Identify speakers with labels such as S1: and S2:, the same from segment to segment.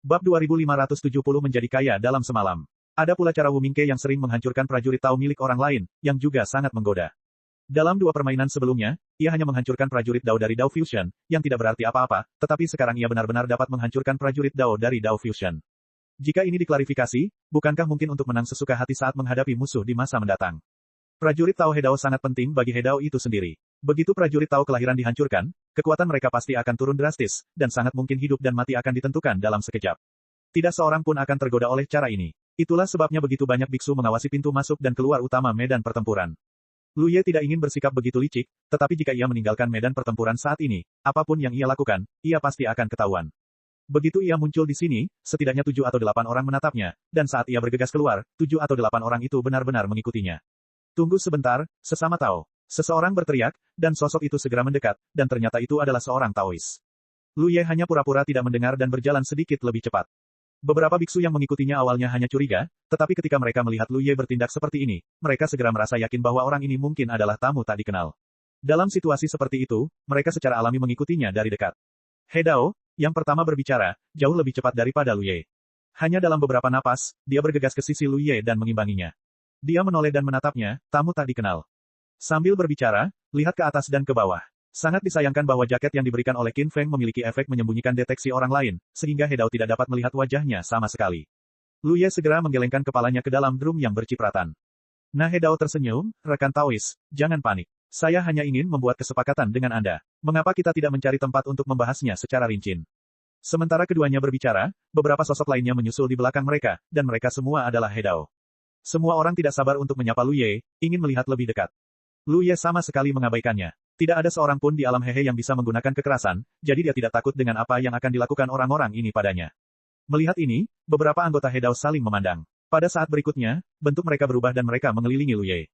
S1: Bab 2570 menjadi kaya dalam semalam. Ada pula cara Wu Mingke yang sering menghancurkan prajurit Tao milik orang lain, yang juga sangat menggoda. Dalam dua permainan sebelumnya, ia hanya menghancurkan prajurit Dao dari Dao Fusion, yang tidak berarti apa-apa, tetapi sekarang ia benar-benar dapat menghancurkan prajurit Dao dari Dao Fusion. Jika ini diklarifikasi, bukankah mungkin untuk menang sesuka hati saat menghadapi musuh di masa mendatang? Prajurit Tao He Dao sangat penting bagi He Dao itu sendiri. Begitu prajurit Tao kelahiran dihancurkan, kekuatan mereka pasti akan turun drastis, dan sangat mungkin hidup dan mati akan ditentukan dalam sekejap. Tidak seorang pun akan tergoda oleh cara ini. Itulah sebabnya begitu banyak biksu mengawasi pintu masuk dan keluar utama medan pertempuran. Lu Ye tidak ingin bersikap begitu licik, tetapi jika ia meninggalkan medan pertempuran saat ini, apapun yang ia lakukan, ia pasti akan ketahuan. Begitu ia muncul di sini, setidaknya 7 atau 8 orang menatapnya, dan saat ia bergegas keluar, 7 atau 8 orang itu benar-benar mengikutinya. Tunggu sebentar, sesama Tao. Seseorang berteriak, dan sosok itu segera mendekat, dan ternyata itu adalah seorang Taois. Lu Ye hanya pura-pura tidak mendengar dan berjalan sedikit lebih cepat. Beberapa biksu yang mengikutinya awalnya hanya curiga, tetapi ketika mereka melihat Lu Ye bertindak seperti ini, mereka segera merasa yakin bahwa orang ini mungkin adalah tamu tak dikenal. Dalam situasi seperti itu, mereka secara alami mengikutinya dari dekat. He Dao, yang pertama berbicara, jauh lebih cepat daripada Lu Ye. Hanya dalam beberapa napas, dia bergegas ke sisi Lu Ye dan mengimbanginya. Dia menoleh dan menatapnya, tamu tak dikenal. Sambil berbicara, lihat ke atas dan ke bawah. Sangat disayangkan bahwa jaket yang diberikan oleh Qin Feng memiliki efek menyembunyikan deteksi orang lain, sehingga He Dao tidak dapat melihat wajahnya sama sekali. Lu Ye segera menggelengkan kepalanya ke dalam drum yang bercipratan. Nah, He Dao tersenyum, rekan Taois, jangan panik. Saya hanya ingin membuat kesepakatan dengan Anda. Mengapa kita tidak mencari tempat untuk membahasnya secara rinci? Sementara keduanya berbicara, beberapa sosok lainnya menyusul di belakang mereka, dan mereka semua adalah He Dao. Semua orang tidak sabar untuk menyapa Lu Ye, ingin melihat lebih dekat. Lu Ye sama sekali mengabaikannya. Tidak ada seorang pun di alam Hehe yang bisa menggunakan kekerasan, jadi dia tidak takut dengan apa yang akan dilakukan orang-orang ini padanya. Melihat ini, beberapa anggota He Dao saling memandang. Pada saat berikutnya, bentuk mereka berubah dan mereka mengelilingi Lu Ye.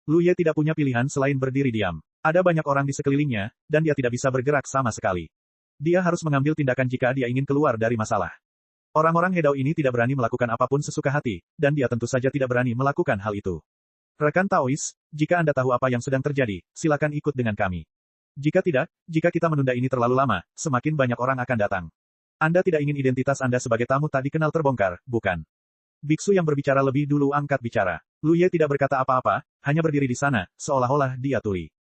S1: Lu Ye tidak punya pilihan selain berdiri diam. Ada banyak orang di sekelilingnya, dan dia tidak bisa bergerak sama sekali. Dia harus mengambil tindakan jika dia ingin keluar dari masalah. Orang-orang He Dao ini tidak berani melakukan apapun sesuka hati, dan dia tentu saja tidak berani melakukan hal itu. Rekan Taois, jika Anda tahu apa yang sedang terjadi, silakan ikut dengan kami. Jika tidak, jika kita menunda ini terlalu lama, semakin banyak orang akan datang. Anda tidak ingin identitas Anda sebagai tamu tak dikenal terbongkar, bukan? Biksu yang berbicara lebih dulu angkat bicara. Lu Ye tidak berkata apa-apa, hanya berdiri di sana, seolah-olah dia tuli.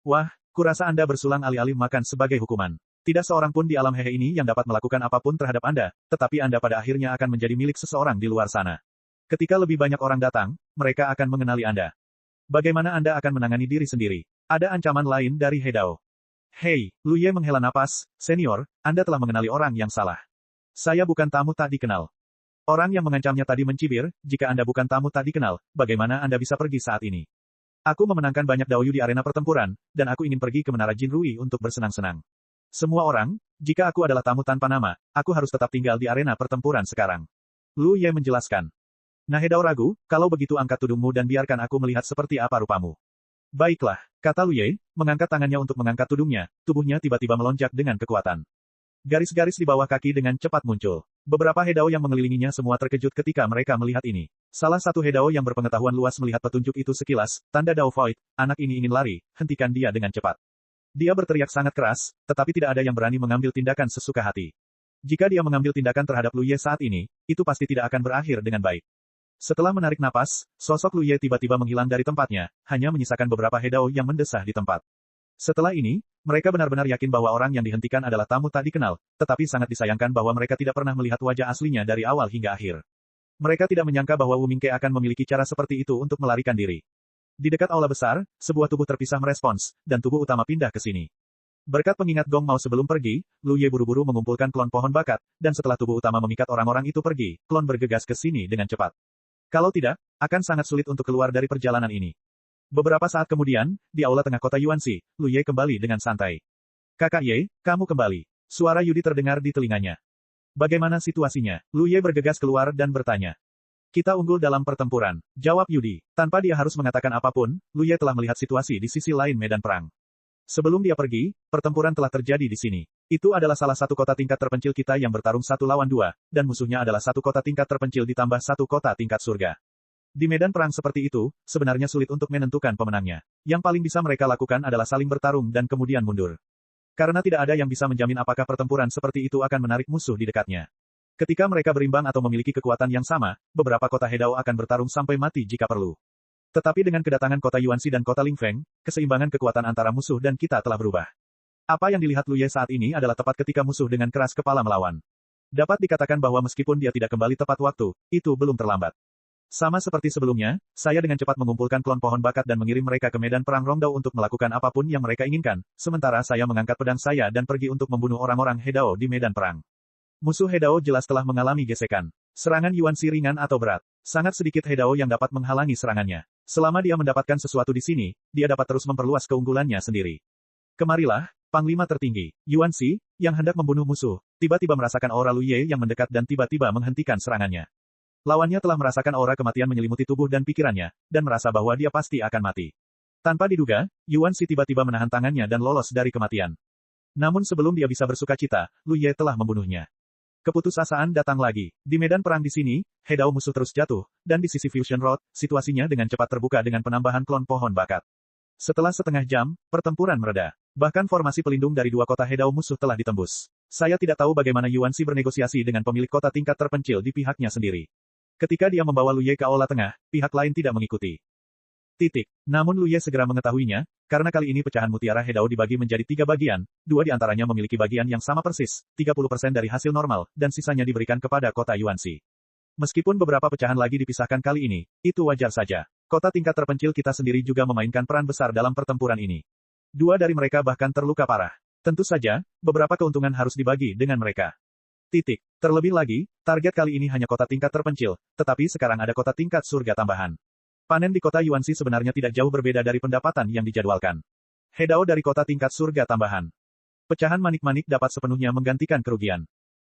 S1: Wah, kurasa Anda bersulang alih-alih makan sebagai hukuman. Tidak seorang pun di alam Hehe ini yang dapat melakukan apapun terhadap Anda, tetapi Anda pada akhirnya akan menjadi milik seseorang di luar sana. Ketika lebih banyak orang datang, mereka akan mengenali Anda. Bagaimana Anda akan menangani diri sendiri? Ada ancaman lain dari He Dao. Hei, Lu Ye menghela napas, senior, Anda telah mengenali orang yang salah. Saya bukan tamu tak dikenal. Orang yang mengancamnya tadi mencibir, jika Anda bukan tamu tak dikenal, bagaimana Anda bisa pergi saat ini? Aku memenangkan banyak Daoyu di arena pertempuran, dan aku ingin pergi ke Menara Jin Rui untuk bersenang-senang. Semua orang, jika aku adalah tamu tanpa nama, aku harus tetap tinggal di arena pertempuran sekarang. Lu Ye menjelaskan. Nah, He Dao ragu, kalau begitu angkat tudungmu dan biarkan aku melihat seperti apa rupamu. Baiklah, kata Lu Ye, mengangkat tangannya untuk mengangkat tudungnya, tubuhnya tiba-tiba melonjak dengan kekuatan. Garis-garis di bawah kaki dengan cepat muncul. Beberapa He Dao yang mengelilinginya semua terkejut ketika mereka melihat ini. Salah satu He Dao yang berpengetahuan luas melihat petunjuk itu sekilas, tanda Dao Void, anak ini ingin lari, hentikan dia dengan cepat. Dia berteriak sangat keras, tetapi tidak ada yang berani mengambil tindakan sesuka hati. Jika dia mengambil tindakan terhadap Lu Ye saat ini, itu pasti tidak akan berakhir dengan baik. Setelah menarik napas, sosok Lu Ye tiba-tiba menghilang dari tempatnya, hanya menyisakan beberapa He Dao yang mendesah di tempat. Setelah ini, mereka benar-benar yakin bahwa orang yang dihentikan adalah tamu tak dikenal, tetapi sangat disayangkan bahwa mereka tidak pernah melihat wajah aslinya dari awal hingga akhir. Mereka tidak menyangka bahwa Wu Mingke akan memiliki cara seperti itu untuk melarikan diri. Di dekat aula besar, sebuah tubuh terpisah merespons, dan tubuh utama pindah ke sini. Berkat pengingat Gong Mao sebelum pergi, Lu Ye buru-buru mengumpulkan klon pohon bakat, dan setelah tubuh utama memikat orang-orang itu pergi, klon bergegas ke sini dengan cepat. Kalau tidak, akan sangat sulit untuk keluar dari perjalanan ini. Beberapa saat kemudian, di aula tengah kota Yuanxi, Lu Ye kembali dengan santai. Kakak Ye, kamu kembali. Suara Yudi terdengar di telinganya. Bagaimana situasinya? Lu Ye bergegas keluar dan bertanya. Kita unggul dalam pertempuran, jawab Yudi. Tanpa dia harus mengatakan apapun, Lu Ye telah melihat situasi di sisi lain medan perang. Sebelum dia pergi, pertempuran telah terjadi di sini. Itu adalah salah satu kota tingkat terpencil kita yang bertarung 1 lawan 2, dan musuhnya adalah satu kota tingkat terpencil ditambah satu kota tingkat surga. Di medan perang seperti itu, sebenarnya sulit untuk menentukan pemenangnya. Yang paling bisa mereka lakukan adalah saling bertarung dan kemudian mundur. Karena tidak ada yang bisa menjamin apakah pertempuran seperti itu akan menarik musuh di dekatnya. Ketika mereka berimbang atau memiliki kekuatan yang sama, beberapa kota Hedao akan bertarung sampai mati jika perlu. Tetapi dengan kedatangan kota Yuanxi dan kota Lingfeng, keseimbangan kekuatan antara musuh dan kita telah berubah. Apa yang dilihat Lu Ye saat ini adalah tepat ketika musuh dengan keras kepala melawan. Dapat dikatakan bahwa meskipun dia tidak kembali tepat waktu, itu belum terlambat. Sama seperti sebelumnya, saya dengan cepat mengumpulkan klon pohon bakat dan mengirim mereka ke medan perang Rongdao untuk melakukan apapun yang mereka inginkan, sementara saya mengangkat pedang saya dan pergi untuk membunuh orang-orang Hedao di medan perang. Musuh Hedao jelas telah mengalami gesekan. Serangan Yuanxi ringan atau berat. Sangat sedikit Hedao yang dapat menghalangi serangannya. Selama dia mendapatkan sesuatu di sini, dia dapat terus memperluas keunggulannya sendiri. Kemarilah, Panglima tertinggi, Yuanxi, yang hendak membunuh musuh, tiba-tiba merasakan aura Lu Ye yang mendekat dan tiba-tiba menghentikan serangannya. Lawannya telah merasakan aura kematian menyelimuti tubuh dan pikirannya, dan merasa bahwa dia pasti akan mati. Tanpa diduga, Yuanxi tiba-tiba menahan tangannya dan lolos dari kematian. Namun sebelum dia bisa bersukacita, Lu Ye telah membunuhnya. Keputusasaan datang lagi. Di medan perang di sini, Hedao musuh terus jatuh, dan di sisi Fusion Road, situasinya dengan cepat terbuka dengan penambahan klon pohon bakat. Setelah setengah jam, pertempuran mereda. Bahkan formasi pelindung dari dua kota Hedao musuh telah ditembus. Saya tidak tahu bagaimana Yuanxi bernegosiasi dengan pemilik kota tingkat terpencil di pihaknya sendiri. Ketika dia membawa Lu Ye ke aula tengah, pihak lain tidak mengikuti. Namun Lu Ye segera mengetahuinya, karena kali ini pecahan mutiara Hedao dibagi menjadi 3 bagian, 2 di antaranya memiliki bagian yang sama persis, 30% dari hasil normal, dan sisanya diberikan kepada kota Yuanxi. Meskipun beberapa pecahan lagi dipisahkan kali ini, itu wajar saja. Kota tingkat terpencil kita sendiri juga memainkan peran besar dalam pertempuran ini. 2 dari mereka bahkan terluka parah. Tentu saja, beberapa keuntungan harus dibagi dengan mereka. Terlebih lagi, target kali ini hanya kota tingkat terpencil, tetapi sekarang ada kota tingkat surga tambahan. Panen di kota Yuanxi sebenarnya tidak jauh berbeda dari pendapatan yang dijadwalkan. Hedao dari kota tingkat surga tambahan. Pecahan manik-manik dapat sepenuhnya menggantikan kerugian.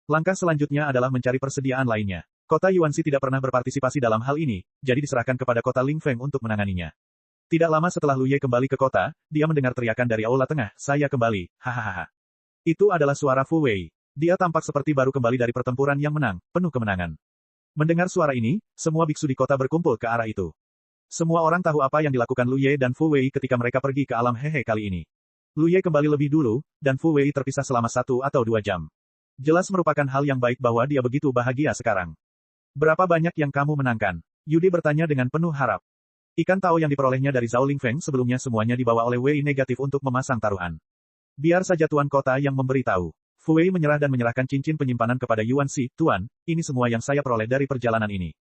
S1: Langkah selanjutnya adalah mencari persediaan lainnya. Kota Yuanxi tidak pernah berpartisipasi dalam hal ini, jadi diserahkan kepada kota Lingfeng untuk menanganinya. Tidak lama setelah Lu Ye kembali ke kota, dia mendengar teriakan dari aula tengah, "Saya kembali, hahaha." Itu adalah suara Fu Wei. Dia tampak seperti baru kembali dari pertempuran yang menang, penuh kemenangan. Mendengar suara ini, semua biksu di kota berkumpul ke arah itu. Semua orang tahu apa yang dilakukan Lu Ye dan Fu Wei ketika mereka pergi ke alam hehe kali ini. Lu Ye kembali lebih dulu, dan Fu Wei terpisah selama 1 atau 2 jam. Jelas merupakan hal yang baik bahwa dia begitu bahagia sekarang. Berapa banyak yang kamu menangkan? Yudi bertanya dengan penuh harap. Ikan tao yang diperolehnya dari Zhao Lingfeng sebelumnya semuanya dibawa oleh Wei negatif untuk memasang taruhan. Biar saja tuan kota yang memberitahu. Fu Wei menyerah dan menyerahkan cincin penyimpanan kepada Yuanxi, "Tuan, ini semua yang saya peroleh dari perjalanan ini."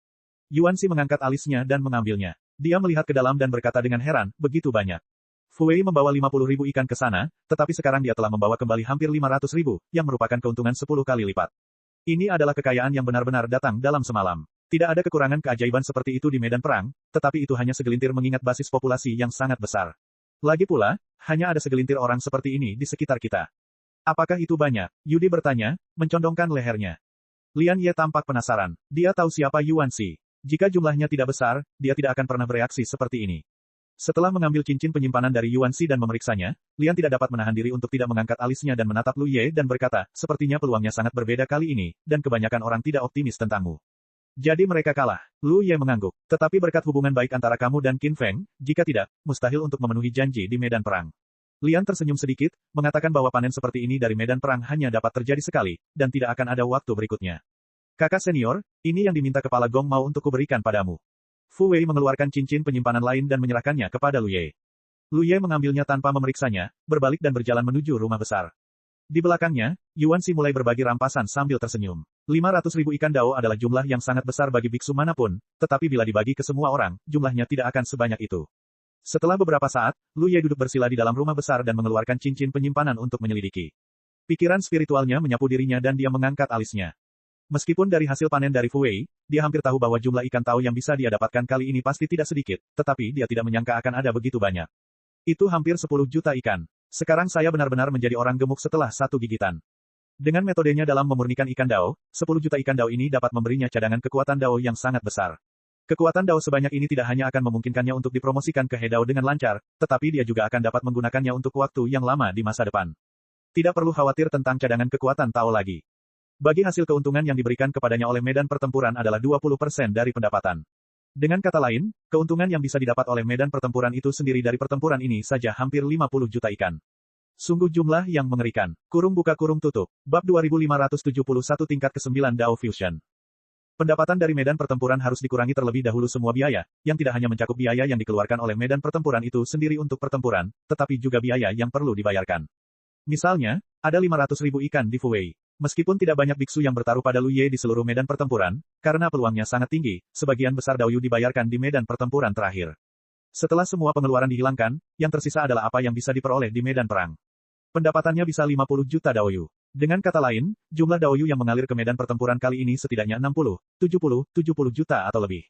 S1: Yuanxi mengangkat alisnya dan mengambilnya. Dia melihat ke dalam dan berkata dengan heran, "Begitu banyak." Fu Wei membawa 50.000 ikan ke sana, tetapi sekarang dia telah membawa kembali hampir 500.000, yang merupakan keuntungan 10 kali lipat. Ini adalah kekayaan yang benar-benar datang dalam semalam. Tidak ada kekurangan keajaiban seperti itu di medan perang, tetapi itu hanya segelintir mengingat basis populasi yang sangat besar. Lagi pula, hanya ada segelintir orang seperti ini di sekitar kita. Apakah itu banyak? Yudi bertanya, mencondongkan lehernya. Lian Ye tampak penasaran. Dia tahu siapa Yuanxi. Jika jumlahnya tidak besar, dia tidak akan pernah bereaksi seperti ini. Setelah mengambil cincin penyimpanan dari Yuanxi dan memeriksanya, Lian tidak dapat menahan diri untuk tidak mengangkat alisnya dan menatap Lu Ye dan berkata, "Sepertinya peluangnya sangat berbeda kali ini, dan kebanyakan orang tidak optimis tentangmu." Jadi mereka kalah. Lu Ye mengangguk. Tetapi berkat hubungan baik antara kamu dan Qin Feng, jika tidak, mustahil untuk memenuhi janji di medan perang. Lian tersenyum sedikit, mengatakan bahwa panen seperti ini dari medan perang hanya dapat terjadi sekali, dan tidak akan ada waktu berikutnya. "Kakak senior, ini yang diminta kepala Gong mau untuk kuberikan padamu." Fu Wei mengeluarkan cincin penyimpanan lain dan menyerahkannya kepada Lu Ye. Lu Ye mengambilnya tanpa memeriksanya, berbalik dan berjalan menuju rumah besar. Di belakangnya, Yuanxi mulai berbagi rampasan sambil tersenyum. 500.000 ikan dao adalah jumlah yang sangat besar bagi biksu manapun, tetapi bila dibagi ke semua orang, jumlahnya tidak akan sebanyak itu. Setelah beberapa saat, Lu Ye duduk bersila di dalam rumah besar dan mengeluarkan cincin penyimpanan untuk menyelidiki. Pikiran spiritualnya menyapu dirinya dan dia mengangkat alisnya. Meskipun dari hasil panen dari Fu Wei, dia hampir tahu bahwa jumlah ikan tao yang bisa dia dapatkan kali ini pasti tidak sedikit, tetapi dia tidak menyangka akan ada begitu banyak. Itu hampir 10 juta ikan. Sekarang saya benar-benar menjadi orang gemuk setelah 1 gigitan. Dengan metodenya dalam memurnikan ikan dao, 10 juta ikan dao ini dapat memberinya cadangan kekuatan dao yang sangat besar. Kekuatan dao sebanyak ini tidak hanya akan memungkinkannya untuk dipromosikan ke Hedao dengan lancar, tetapi dia juga akan dapat menggunakannya untuk waktu yang lama di masa depan. Tidak perlu khawatir tentang cadangan kekuatan tao lagi. Bagi hasil keuntungan yang diberikan kepadanya oleh medan pertempuran adalah 20% dari pendapatan. Dengan kata lain, keuntungan yang bisa didapat oleh medan pertempuran itu sendiri dari pertempuran ini saja hampir 50 juta ikan. Sungguh jumlah yang mengerikan. Kurung buka kurung tutup. Bab 2571 tingkat ke-9 Dao Fusion. Pendapatan dari medan pertempuran harus dikurangi terlebih dahulu semua biaya, yang tidak hanya mencakup biaya yang dikeluarkan oleh medan pertempuran itu sendiri untuk pertempuran, tetapi juga biaya yang perlu dibayarkan. Misalnya, ada 500.000 ikan di Fuwei. Meskipun tidak banyak biksu yang bertaruh pada Lu Ye di seluruh medan pertempuran, karena peluangnya sangat tinggi, sebagian besar Daoyu dibayarkan di medan pertempuran terakhir. Setelah semua pengeluaran dihilangkan, yang tersisa adalah apa yang bisa diperoleh di medan perang. Pendapatannya bisa 50 juta Daoyu. Dengan kata lain, jumlah Daoyu yang mengalir ke medan pertempuran kali ini setidaknya 60, 70 juta atau lebih.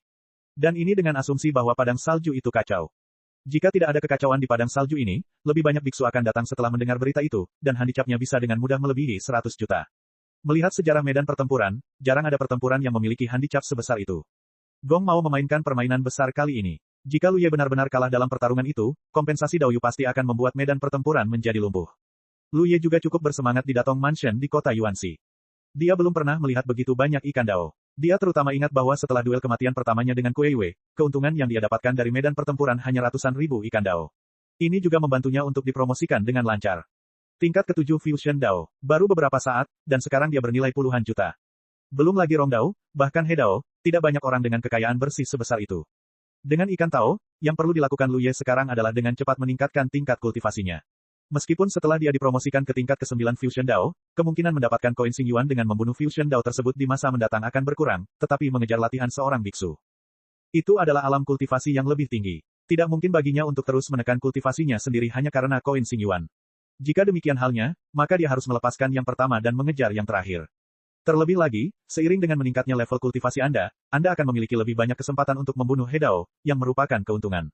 S1: Dan ini dengan asumsi bahwa padang salju itu kacau. Jika tidak ada kekacauan di padang salju ini, lebih banyak biksu akan datang setelah mendengar berita itu, dan handicapnya bisa dengan mudah melebihi 100 juta. Melihat sejarah medan pertempuran, jarang ada pertempuran yang memiliki handicap sebesar itu. Gong mau memainkan permainan besar kali ini. Jika Lu Ye benar-benar kalah dalam pertarungan itu, kompensasi Daoyu pasti akan membuat medan pertempuran menjadi lumpuh. Lu Ye juga cukup bersemangat di Datong Mansion di kota Yuanxi. Dia belum pernah melihat begitu banyak ikan Dao. Dia terutama ingat bahwa setelah duel kematian pertamanya dengan Kuei Wei, keuntungan yang dia dapatkan dari medan pertempuran hanya ratusan ribu ikan Dao. Ini juga membantunya untuk dipromosikan dengan lancar. Tingkat ke-7 Fusion Dao. Baru beberapa saat, dan sekarang dia bernilai puluhan juta. Belum lagi Rong Dao, bahkan He Dao, tidak banyak orang dengan kekayaan bersih sebesar itu. Dengan ikan Tao, yang perlu dilakukan Lu Ye sekarang adalah dengan cepat meningkatkan tingkat kultivasinya. Meskipun setelah dia dipromosikan ke tingkat ke-9 Fusion Dao, kemungkinan mendapatkan koin Xing Yuan dengan membunuh Fusion Dao tersebut di masa mendatang akan berkurang, tetapi mengejar latihan seorang biksu. Itu adalah alam kultivasi yang lebih tinggi. Tidak mungkin baginya untuk terus menekan kultivasinya sendiri hanya karena koin Xing Yuan. Jika demikian halnya, maka dia harus melepaskan yang pertama dan mengejar yang terakhir. Terlebih lagi, seiring dengan meningkatnya level kultivasi Anda akan memiliki lebih banyak kesempatan untuk membunuh He Dao, yang merupakan keuntungan.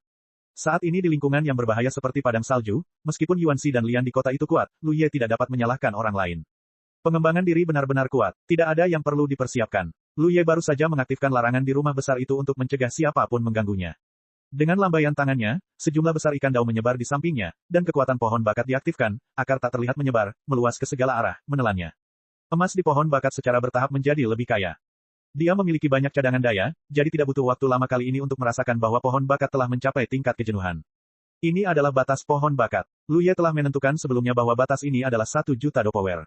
S1: Saat ini di lingkungan yang berbahaya seperti padang salju, meskipun Yuanxi dan Lian di kota itu kuat, Lu Ye tidak dapat menyalahkan orang lain. Pengembangan diri benar-benar kuat, tidak ada yang perlu dipersiapkan. Lu Ye baru saja mengaktifkan larangan di rumah besar itu untuk mencegah siapapun mengganggunya. Dengan lambaian tangannya, sejumlah besar ikan Dao menyebar di sampingnya, dan kekuatan pohon bakat diaktifkan, akar tak terlihat menyebar, meluas ke segala arah, menelannya. Emas di pohon bakat secara bertahap menjadi lebih kaya. Dia memiliki banyak cadangan daya, jadi tidak butuh waktu lama kali ini untuk merasakan bahwa pohon bakat telah mencapai tingkat kejenuhan. Ini adalah batas pohon bakat. Lu Ye telah menentukan sebelumnya bahwa batas ini adalah 1 juta Do Power.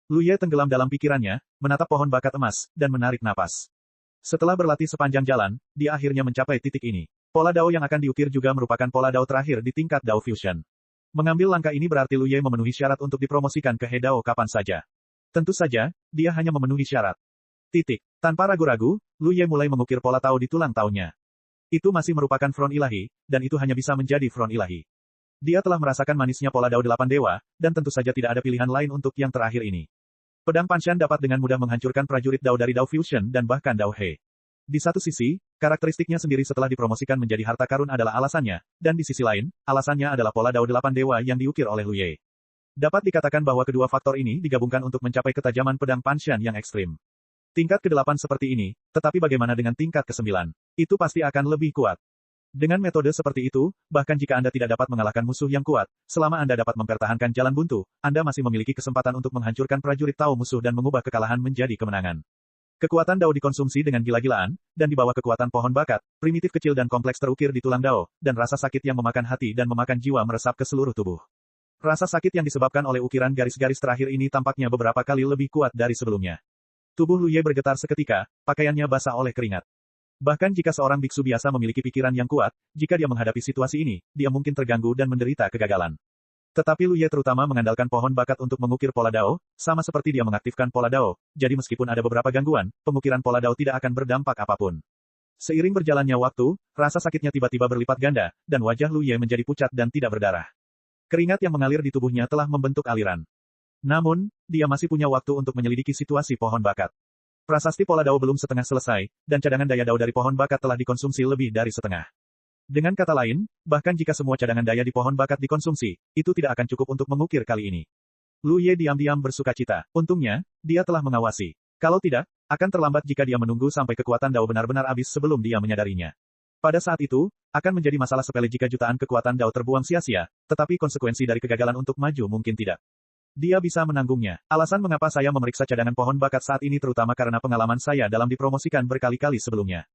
S1: Lu Ye tenggelam dalam pikirannya, menatap pohon bakat emas, dan menarik napas. Setelah berlatih sepanjang jalan, dia akhirnya mencapai titik ini. Pola Dao yang akan diukir juga merupakan pola Dao terakhir di tingkat Dao Fusion. Mengambil langkah ini berarti Lu Ye memenuhi syarat untuk dipromosikan ke He Dao kapan saja. Tentu saja, dia hanya memenuhi syarat. Tanpa ragu-ragu, Lu Ye mulai mengukir pola Tao di tulang Tao-nya. Itu masih merupakan front ilahi, dan itu hanya bisa menjadi front ilahi. Dia telah merasakan manisnya pola Dao 8 dewa, dan tentu saja tidak ada pilihan lain untuk yang terakhir ini. Pedang Panshan dapat dengan mudah menghancurkan prajurit Dao dari Dao Fusion dan bahkan Dao He. Di satu sisi, karakteristiknya sendiri setelah dipromosikan menjadi harta karun adalah alasannya, dan di sisi lain, alasannya adalah pola Dao 8 dewa yang diukir oleh Lu Ye. Dapat dikatakan bahwa kedua faktor ini digabungkan untuk mencapai ketajaman pedang Panshan yang ekstrim. Tingkat ke-8 seperti ini, tetapi bagaimana dengan tingkat ke-9? Itu pasti akan lebih kuat. Dengan metode seperti itu, bahkan jika Anda tidak dapat mengalahkan musuh yang kuat, selama Anda dapat mempertahankan jalan buntu, Anda masih memiliki kesempatan untuk menghancurkan prajurit Tao musuh dan mengubah kekalahan menjadi kemenangan. Kekuatan Dao dikonsumsi dengan gila-gilaan, dan di bawah kekuatan pohon bakat, primitif kecil dan kompleks terukir di tulang Dao, dan rasa sakit yang memakan hati dan memakan jiwa meresap ke seluruh tubuh. Rasa sakit yang disebabkan oleh ukiran garis-garis terakhir ini tampaknya beberapa kali lebih kuat dari sebelumnya. Tubuh Lu Ye bergetar seketika, pakaiannya basah oleh keringat. Bahkan jika seorang biksu biasa memiliki pikiran yang kuat, jika dia menghadapi situasi ini, dia mungkin terganggu dan menderita kegagalan. Tetapi Lu Ye terutama mengandalkan pohon bakat untuk mengukir pola Dao, sama seperti dia mengaktifkan pola Dao, jadi meskipun ada beberapa gangguan, pengukiran pola Dao tidak akan berdampak apapun. Seiring berjalannya waktu, rasa sakitnya tiba-tiba berlipat ganda, dan wajah Lu Ye menjadi pucat dan tidak berdarah. Keringat yang mengalir di tubuhnya telah membentuk aliran. Namun, dia masih punya waktu untuk menyelidiki situasi pohon bakat. Prasasti pola Dao belum setengah selesai, dan cadangan daya Dao dari pohon bakat telah dikonsumsi lebih dari setengah. Dengan kata lain, bahkan jika semua cadangan daya di pohon bakat dikonsumsi, itu tidak akan cukup untuk mengukir kali ini. Lu Ye diam-diam bersukacita. Untungnya, dia telah mengawasi. Kalau tidak, akan terlambat jika dia menunggu sampai kekuatan Dao benar-benar habis sebelum dia menyadarinya. Pada saat itu, akan menjadi masalah sepele jika jutaan kekuatan Dao terbuang sia-sia, tetapi konsekuensi dari kegagalan untuk maju mungkin tidak. Dia bisa menanggungnya. Alasan mengapa saya memeriksa cadangan pohon bakat saat ini terutama karena pengalaman saya dalam dipromosikan berkali-kali sebelumnya.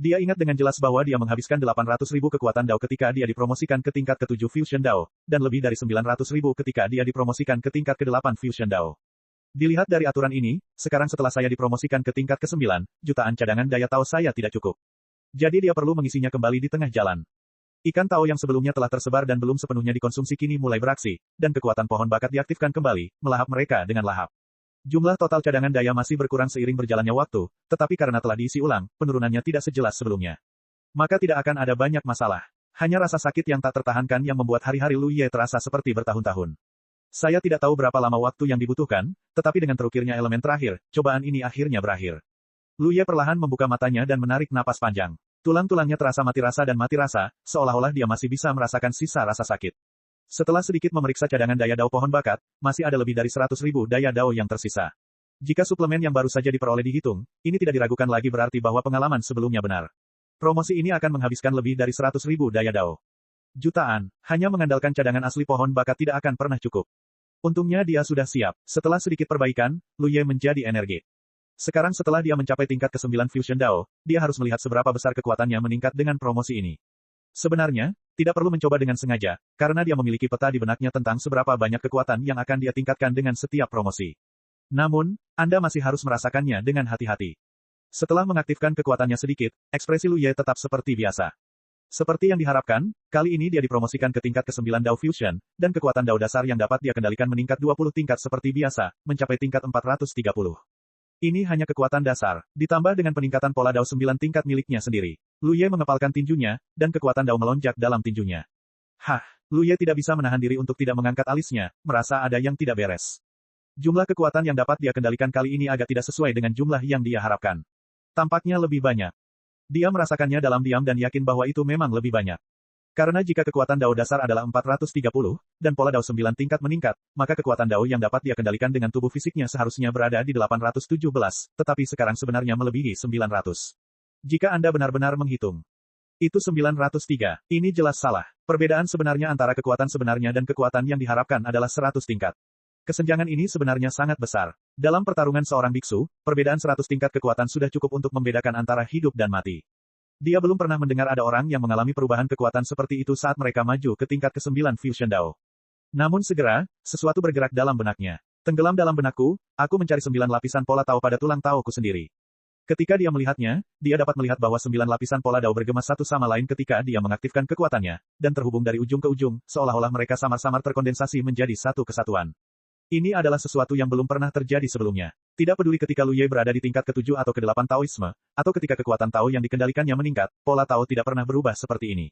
S1: Dia ingat dengan jelas bahwa dia menghabiskan 800.000 kekuatan Dao ketika dia dipromosikan ke tingkat ke-7 Fusion Dao, dan lebih dari 900.000 ketika dia dipromosikan ke tingkat ke-8 Fusion Dao. Dilihat dari aturan ini, sekarang setelah saya dipromosikan ke tingkat ke-9, jutaan cadangan daya Tao saya tidak cukup. Jadi dia perlu mengisinya kembali di tengah jalan. Ikan Tao yang sebelumnya telah tersebar dan belum sepenuhnya dikonsumsi kini mulai beraksi, dan kekuatan pohon bakat diaktifkan kembali, melahap mereka dengan lahap. Jumlah total cadangan daya masih berkurang seiring berjalannya waktu, tetapi karena telah diisi ulang, penurunannya tidak sejelas sebelumnya. Maka tidak akan ada banyak masalah. Hanya rasa sakit yang tak tertahankan yang membuat hari-hari Lu Ye terasa seperti bertahun-tahun. Saya tidak tahu berapa lama waktu yang dibutuhkan, tetapi dengan terukirnya elemen terakhir, cobaan ini akhirnya berakhir. Lu Ye perlahan membuka matanya dan menarik napas panjang. Tulang-tulangnya terasa mati rasa, seolah-olah dia masih bisa merasakan sisa rasa sakit. Setelah sedikit memeriksa cadangan daya Dao pohon bakat, masih ada lebih dari 100.000 daya Dao yang tersisa. Jika suplemen yang baru saja diperoleh dihitung, ini tidak diragukan lagi berarti bahwa pengalaman sebelumnya benar. Promosi ini akan menghabiskan lebih dari 100.000 daya Dao. Jutaan, hanya mengandalkan cadangan asli pohon bakat tidak akan pernah cukup. Untungnya dia sudah siap. Setelah sedikit perbaikan, Lu Ye menjadi energi. Sekarang setelah dia mencapai tingkat ke-9 Fusion Dao, dia harus melihat seberapa besar kekuatannya meningkat dengan promosi ini. Sebenarnya, tidak perlu mencoba dengan sengaja, karena dia memiliki peta di benaknya tentang seberapa banyak kekuatan yang akan dia tingkatkan dengan setiap promosi. Namun, Anda masih harus merasakannya dengan hati-hati. Setelah mengaktifkan kekuatannya sedikit, ekspresi Lu Ye tetap seperti biasa. Seperti yang diharapkan, kali ini dia dipromosikan ke tingkat ke-9 Dao Fusion, dan kekuatan Dao dasar yang dapat dia kendalikan meningkat 20 tingkat seperti biasa, mencapai tingkat 430. Ini hanya kekuatan dasar, ditambah dengan peningkatan pola Dao 9 tingkat miliknya sendiri. Lu Ye mengepalkan tinjunya, dan kekuatan Dao melonjak dalam tinjunya. Hah, Lu Ye tidak bisa menahan diri untuk tidak mengangkat alisnya, merasa ada yang tidak beres. Jumlah kekuatan yang dapat dia kendalikan kali ini agak tidak sesuai dengan jumlah yang dia harapkan. Tampaknya lebih banyak. Dia merasakannya dalam diam dan yakin bahwa itu memang lebih banyak. Karena jika kekuatan Dao dasar adalah 430, dan pola Dao 9 tingkat meningkat, maka kekuatan Dao yang dapat dia kendalikan dengan tubuh fisiknya seharusnya berada di 817, tetapi sekarang sebenarnya melebihi 900. Jika Anda benar-benar menghitung. Itu 903. Ini jelas salah. Perbedaan sebenarnya antara kekuatan sebenarnya dan kekuatan yang diharapkan adalah 100 tingkat. Kesenjangan ini sebenarnya sangat besar. Dalam pertarungan seorang biksu, perbedaan 100 tingkat kekuatan sudah cukup untuk membedakan antara hidup dan mati. Dia belum pernah mendengar ada orang yang mengalami perubahan kekuatan seperti itu saat mereka maju ke tingkat ke-9 Fusion Dao. Namun segera, sesuatu bergerak dalam benaknya. Tenggelam dalam benakku, aku mencari 9 lapisan pola Tao pada tulang Taoku sendiri. Ketika dia melihatnya, dia dapat melihat bahwa 9 lapisan pola Dao bergema satu sama lain ketika dia mengaktifkan kekuatannya, dan terhubung dari ujung ke ujung, seolah-olah mereka samar-samar terkondensasi menjadi satu kesatuan. Ini adalah sesuatu yang belum pernah terjadi sebelumnya. Tidak peduli ketika Lu Ye berada di tingkat ke-7 atau ke-8 Taoisme, atau ketika kekuatan Tao yang dikendalikannya meningkat, pola Tao tidak pernah berubah seperti ini.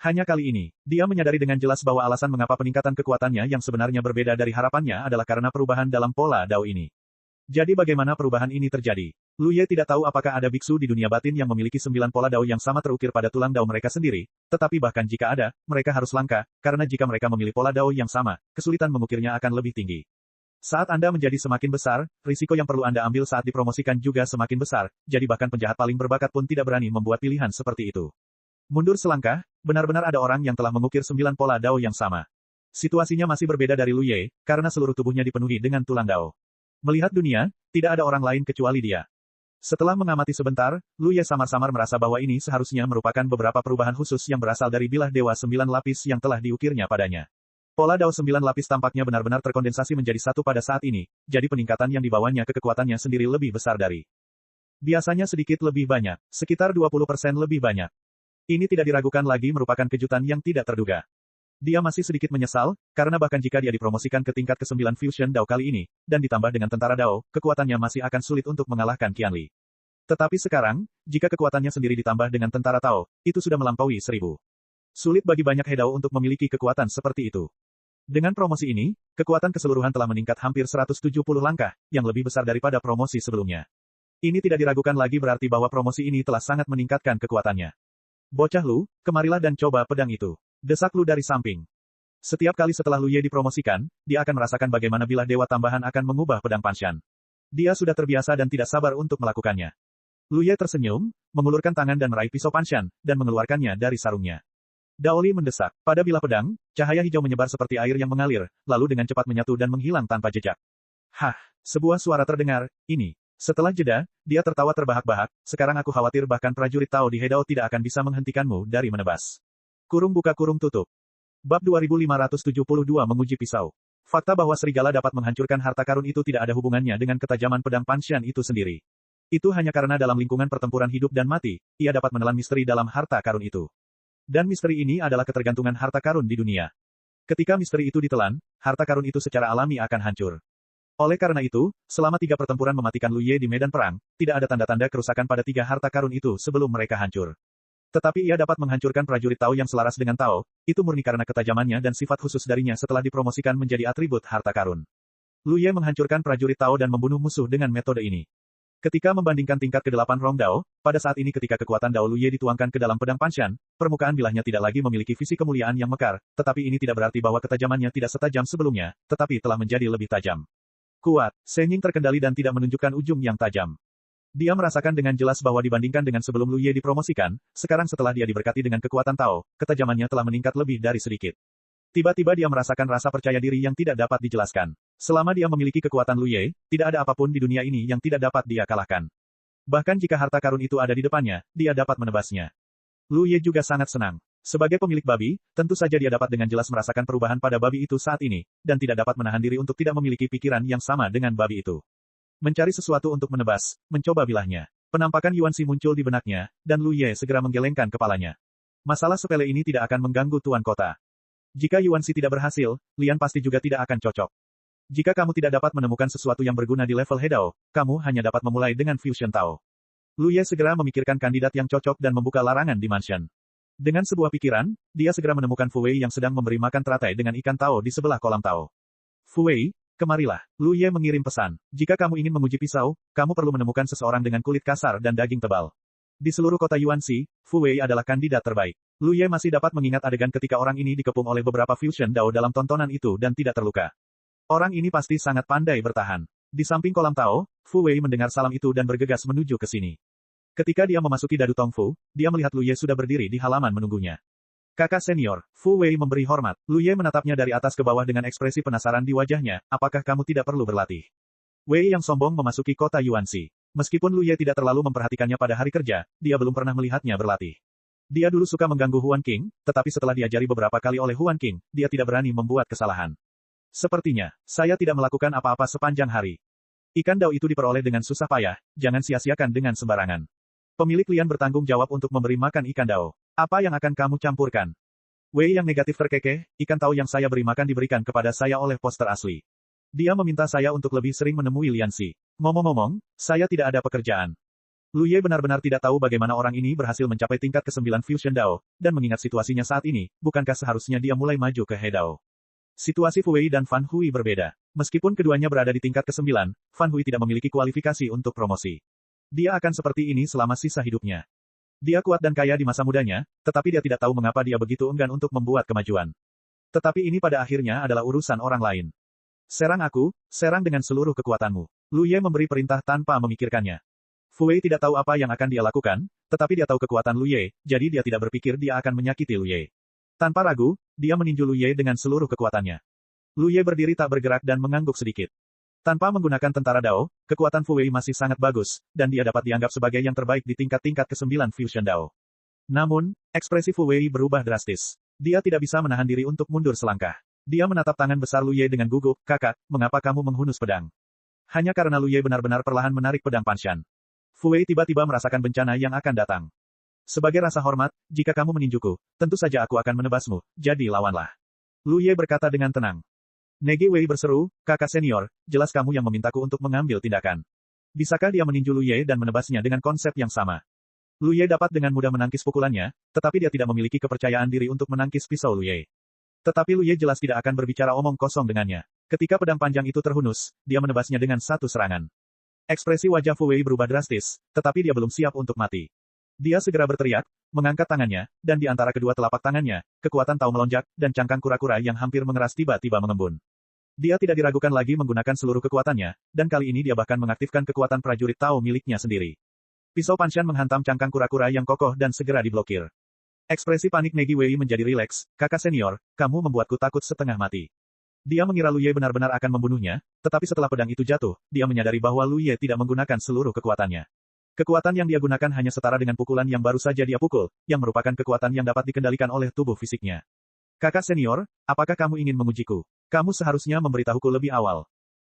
S1: Hanya kali ini, dia menyadari dengan jelas bahwa alasan mengapa peningkatan kekuatannya yang sebenarnya berbeda dari harapannya adalah karena perubahan dalam pola Dao ini. Jadi bagaimana perubahan ini terjadi? Lu Ye tidak tahu apakah ada biksu di dunia batin yang memiliki 9 pola Dao yang sama terukir pada tulang Dao mereka sendiri, tetapi bahkan jika ada, mereka harus langka, karena jika mereka memilih pola Dao yang sama, kesulitan mengukirnya akan lebih tinggi. Saat Anda menjadi semakin besar, risiko yang perlu Anda ambil saat dipromosikan juga semakin besar, jadi bahkan penjahat paling berbakat pun tidak berani membuat pilihan seperti itu. Mundur selangkah, benar-benar ada orang yang telah mengukir 9 pola Dao yang sama. Situasinya masih berbeda dari Lu Ye, karena seluruh tubuhnya dipenuhi dengan tulang Dao. Melihat dunia, tidak ada orang lain kecuali dia. Setelah mengamati sebentar, Lu Ye samar-samar merasa bahwa ini seharusnya merupakan beberapa perubahan khusus yang berasal dari bilah dewa 9 lapis yang telah diukirnya padanya. Pola Dao 9 lapis tampaknya benar-benar terkondensasi menjadi satu pada saat ini, jadi peningkatan yang dibawanya ke kekuatannya sendiri lebih besar dari biasanya sedikit lebih banyak, sekitar 20% lebih banyak. Ini tidak diragukan lagi merupakan kejutan yang tidak terduga. Dia masih sedikit menyesal, karena bahkan jika dia dipromosikan ke tingkat ke-9 Fusion Dao kali ini, dan ditambah dengan tentara Dao, kekuatannya masih akan sulit untuk mengalahkan Qianli. Tetapi sekarang, jika kekuatannya sendiri ditambah dengan tentara Tao, itu sudah melampaui 1000. Sulit bagi banyak Hedao untuk memiliki kekuatan seperti itu. Dengan promosi ini, kekuatan keseluruhan telah meningkat hampir 170 langkah, yang lebih besar daripada promosi sebelumnya. Ini tidak diragukan lagi berarti bahwa promosi ini telah sangat meningkatkan kekuatannya. Bocah Lu, kemarilah dan coba pedang itu. Desak Lu dari samping. Setiap kali setelah Lu Ye dipromosikan, dia akan merasakan bagaimana bilah dewa tambahan akan mengubah pedang Panshan. Dia sudah terbiasa dan tidak sabar untuk melakukannya. Lu Ye tersenyum, mengulurkan tangan dan meraih pisau Panshan, dan mengeluarkannya dari sarungnya. Daoli mendesak. Pada bilah pedang, cahaya hijau menyebar seperti air yang mengalir, lalu dengan cepat menyatu dan menghilang tanpa jejak. Hah, sebuah suara terdengar, ini. Setelah jeda, dia tertawa terbahak-bahak, sekarang aku khawatir bahkan prajurit Tao di Hedao tidak akan bisa menghentikanmu dari menebas. Kurung buka kurung tutup. Bab 2572 menguji pisau. Fakta bahwa serigala dapat menghancurkan harta karun itu tidak ada hubungannya dengan ketajaman pedang Panshan itu sendiri. Itu hanya karena dalam lingkungan pertempuran hidup dan mati, ia dapat menelan misteri dalam harta karun itu. Dan misteri ini adalah ketergantungan harta karun di dunia. Ketika misteri itu ditelan, harta karun itu secara alami akan hancur. Oleh karena itu, selama 3 pertempuran mematikan Lu Ye di medan perang, tidak ada tanda-tanda kerusakan pada 3 harta karun itu sebelum mereka hancur. Tetapi ia dapat menghancurkan prajurit Tao yang selaras dengan Tao, itu murni karena ketajamannya dan sifat khusus darinya setelah dipromosikan menjadi atribut harta karun. Lu Ye menghancurkan prajurit Tao dan membunuh musuh dengan metode ini. Ketika membandingkan tingkat ke-8 Rong Dao, pada saat ini ketika kekuatan Dao Lu Ye dituangkan ke dalam pedang Panshan, permukaan bilahnya tidak lagi memiliki visi kemuliaan yang mekar, tetapi ini tidak berarti bahwa ketajamannya tidak setajam sebelumnya, tetapi telah menjadi lebih tajam. Kuat, Shenying terkendali dan tidak menunjukkan ujung yang tajam. Dia merasakan dengan jelas bahwa dibandingkan dengan sebelum Lu Ye dipromosikan, sekarang setelah dia diberkati dengan kekuatan Tao, ketajamannya telah meningkat lebih dari sedikit. Tiba-tiba dia merasakan rasa percaya diri yang tidak dapat dijelaskan. Selama dia memiliki kekuatan Lu Ye, tidak ada apapun di dunia ini yang tidak dapat dia kalahkan. Bahkan jika harta karun itu ada di depannya, dia dapat menebasnya. Lu Ye juga sangat senang. Sebagai pemilik babi, tentu saja dia dapat dengan jelas merasakan perubahan pada babi itu saat ini, dan tidak dapat menahan diri untuk tidak memiliki pikiran yang sama dengan babi itu. Mencari sesuatu untuk menebas, mencoba bilahnya. Penampakan Yuanxi muncul di benaknya, dan Lu Ye segera menggelengkan kepalanya. Masalah sepele ini tidak akan mengganggu tuan kota. Jika Yuanxi tidak berhasil, Lian pasti juga tidak akan cocok. Jika kamu tidak dapat menemukan sesuatu yang berguna di level Hedao, kamu hanya dapat memulai dengan Fusion Tao. Lu Ye segera memikirkan kandidat yang cocok dan membuka larangan di mansion. Dengan sebuah pikiran, dia segera menemukan Fu Wei yang sedang memberi makan teratai dengan ikan Tao di sebelah kolam Tao. Fu Wei, kemarilah. Lu Ye mengirim pesan. Jika kamu ingin menguji pisau, kamu perlu menemukan seseorang dengan kulit kasar dan daging tebal. Di seluruh kota Yuanxi, Fu Wei adalah kandidat terbaik. Lu Ye masih dapat mengingat adegan ketika orang ini dikepung oleh beberapa Fusion Dao dalam tontonan itu dan tidak terluka. Orang ini pasti sangat pandai bertahan. Di samping kolam Tao, Fu Wei mendengar salam itu dan bergegas menuju ke sini. Ketika dia memasuki Dadu Tongfu, dia melihat Lu Ye sudah berdiri di halaman menunggunya. Kakak senior, Fu Wei memberi hormat. Lu Ye menatapnya dari atas ke bawah dengan ekspresi penasaran di wajahnya, apakah kamu tidak perlu berlatih? Wei yang sombong memasuki kota Yuanxi. Meskipun Lu Ye tidak terlalu memperhatikannya pada hari kerja, dia belum pernah melihatnya berlatih. Dia dulu suka mengganggu Huan Qing, tetapi setelah diajari beberapa kali oleh Huan Qing, dia tidak berani membuat kesalahan. Sepertinya, saya tidak melakukan apa-apa sepanjang hari. Ikan Dao itu diperoleh dengan susah payah, jangan sia-siakan dengan sembarangan. Pemilik Lian bertanggung jawab untuk memberi makan ikan Dao. Apa yang akan kamu campurkan? Wei yang negatif terkekeh, ikan Tao yang saya beri makan diberikan kepada saya oleh poster asli. Dia meminta saya untuk lebih sering menemui Lian Xi. Ngomong-ngomong, saya tidak ada pekerjaan. Lu Ye benar-benar tidak tahu bagaimana orang ini berhasil mencapai tingkat ke-9 Fusion Dao, dan mengingat situasinya saat ini, bukankah seharusnya dia mulai maju ke Hedao? Situasi Fu Wei dan Fan Hui berbeda. Meskipun keduanya berada di tingkat ke-9, Fan Hui tidak memiliki kualifikasi untuk promosi. Dia akan seperti ini selama sisa hidupnya. Dia kuat dan kaya di masa mudanya, tetapi dia tidak tahu mengapa dia begitu enggan untuk membuat kemajuan. Tetapi ini pada akhirnya adalah urusan orang lain. Serang aku, serang dengan seluruh kekuatanmu. Lu Ye memberi perintah tanpa memikirkannya. Fu Wei tidak tahu apa yang akan dia lakukan, tetapi dia tahu kekuatan Lu Ye, jadi dia tidak berpikir dia akan menyakiti Lu Ye. Tanpa ragu, dia meninju Lu Ye dengan seluruh kekuatannya. Lu Ye berdiri tak bergerak dan mengangguk sedikit. Tanpa menggunakan tentara Dao, kekuatan Fu Wei masih sangat bagus, dan dia dapat dianggap sebagai yang terbaik di tingkat-tingkat ke-9 Fusion Dao. Namun, ekspresi Fu Wei berubah drastis. Dia tidak bisa menahan diri untuk mundur selangkah. Dia menatap tangan besar Lu Ye dengan gugup, kakak, mengapa kamu menghunus pedang? Hanya karena Lu Ye benar-benar perlahan menarik pedang Panshan. Fu Wei tiba-tiba merasakan bencana yang akan datang. Sebagai rasa hormat, jika kamu meninjuku, tentu saja aku akan menebasmu, jadi lawanlah. Lu Ye berkata dengan tenang. Negi Wei berseru, kakak senior, jelas kamu yang memintaku untuk mengambil tindakan. Bisakah dia meninju Lu Ye dan menebasnya dengan konsep yang sama? Lu Ye dapat dengan mudah menangkis pukulannya, tetapi dia tidak memiliki kepercayaan diri untuk menangkis pisau Lu Ye. Tetapi Lu Ye jelas tidak akan berbicara omong kosong dengannya. Ketika pedang panjang itu terhunus, dia menebasnya dengan satu serangan. Ekspresi wajah Fu Wei berubah drastis, tetapi dia belum siap untuk mati. Dia segera berteriak, mengangkat tangannya, dan di antara kedua telapak tangannya, kekuatan Tao melonjak, dan cangkang kura-kura yang hampir mengeras tiba-tiba mengembun. Dia tidak diragukan lagi menggunakan seluruh kekuatannya, dan kali ini dia bahkan mengaktifkan kekuatan prajurit Tao miliknya sendiri. Pisau Panshan menghantam cangkang kura-kura yang kokoh dan segera diblokir. Ekspresi panik Negi Wei menjadi rileks, kakak senior, kamu membuatku takut setengah mati. Dia mengira Lu Ye benar-benar akan membunuhnya, tetapi setelah pedang itu jatuh, dia menyadari bahwa Lu Ye tidak menggunakan seluruh kekuatannya. Kekuatan yang dia gunakan hanya setara dengan pukulan yang baru saja dia pukul, yang merupakan kekuatan yang dapat dikendalikan oleh tubuh fisiknya. Kakak senior, apakah kamu ingin mengujiku? Kamu seharusnya memberitahuku lebih awal.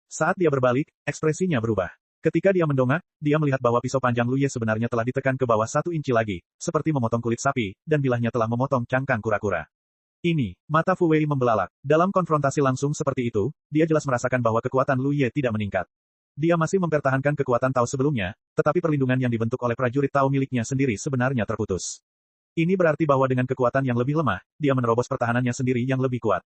S1: Saat dia berbalik, ekspresinya berubah. Ketika dia mendongak, dia melihat bahwa pisau panjang Lu Ye sebenarnya telah ditekan ke bawah 1 inci lagi, seperti memotong kulit sapi, dan bilahnya telah memotong cangkang kura-kura. Ini, mata Fu Wei membelalak. Dalam konfrontasi langsung seperti itu, dia jelas merasakan bahwa kekuatan Lu Ye tidak meningkat. Dia masih mempertahankan kekuatan Tao sebelumnya, tetapi perlindungan yang dibentuk oleh prajurit Tao miliknya sendiri sebenarnya terputus. Ini berarti bahwa dengan kekuatan yang lebih lemah, dia menerobos pertahanannya sendiri yang lebih kuat.